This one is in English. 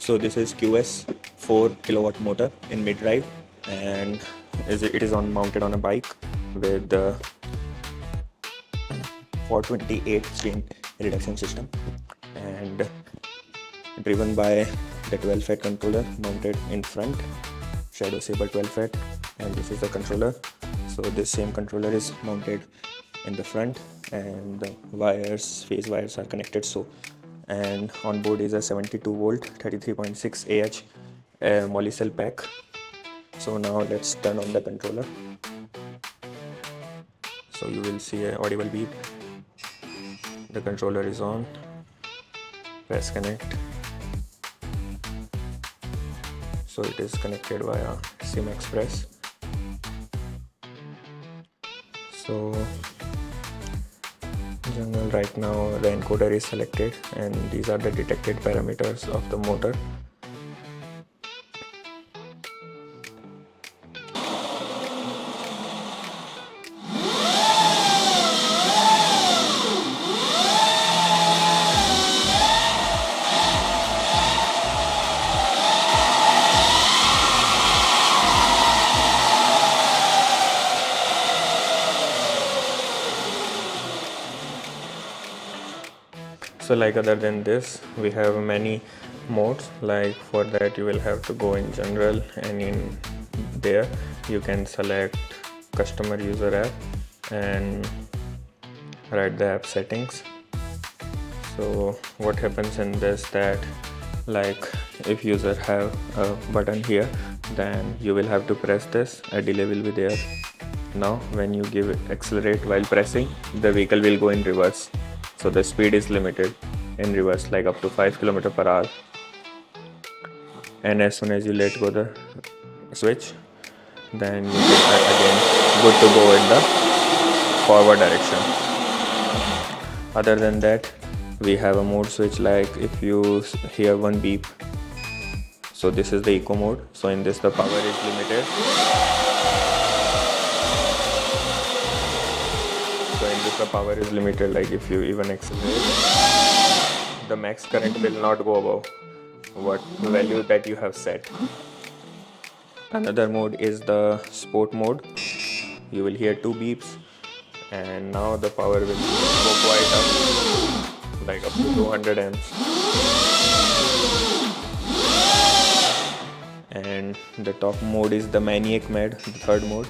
So this is QS 4 kilowatt motor in mid drive, and it is mounted on a bike with the 428 strain reduction system and driven by the 12FET controller mounted in front, Shadow Saber 12FET, and this is the controller. So this same controller is mounted in the front, and the phase wires are connected. So, and on board is a 72 volt 33.6 Ah moly cell pack. So now let's turn on the controller. So you will see an audible beep. The controller is on. Press connect. So it is connected via SIM Express. So general, right now the encoder is selected, and these are the detected parameters of the motor. So like other than this, we have many modes. Like for that you will have to go in general, and in there you can select customer user app and write the app settings. So what happens in this, that like if user have a button here, then you will have to press this, a delay will be there. Now when you give it accelerate while pressing, the vehicle will go in reverse. So the speed is limited in reverse, like up to 5 km/h. And as soon as you let go the switch, then you can again good to go in the forward direction. Other than that, we have a mode switch. Like if you hear one beep, so this is the eco mode. So in this the power is limited. The power is limited, like if you even accelerate, the max current will not go above what value that you have set. Another mode is the sport mode. You will hear two beeps, and now the power will go quite up, like up to 200 amps. And the top mode is the MANIAC mode, the third mode.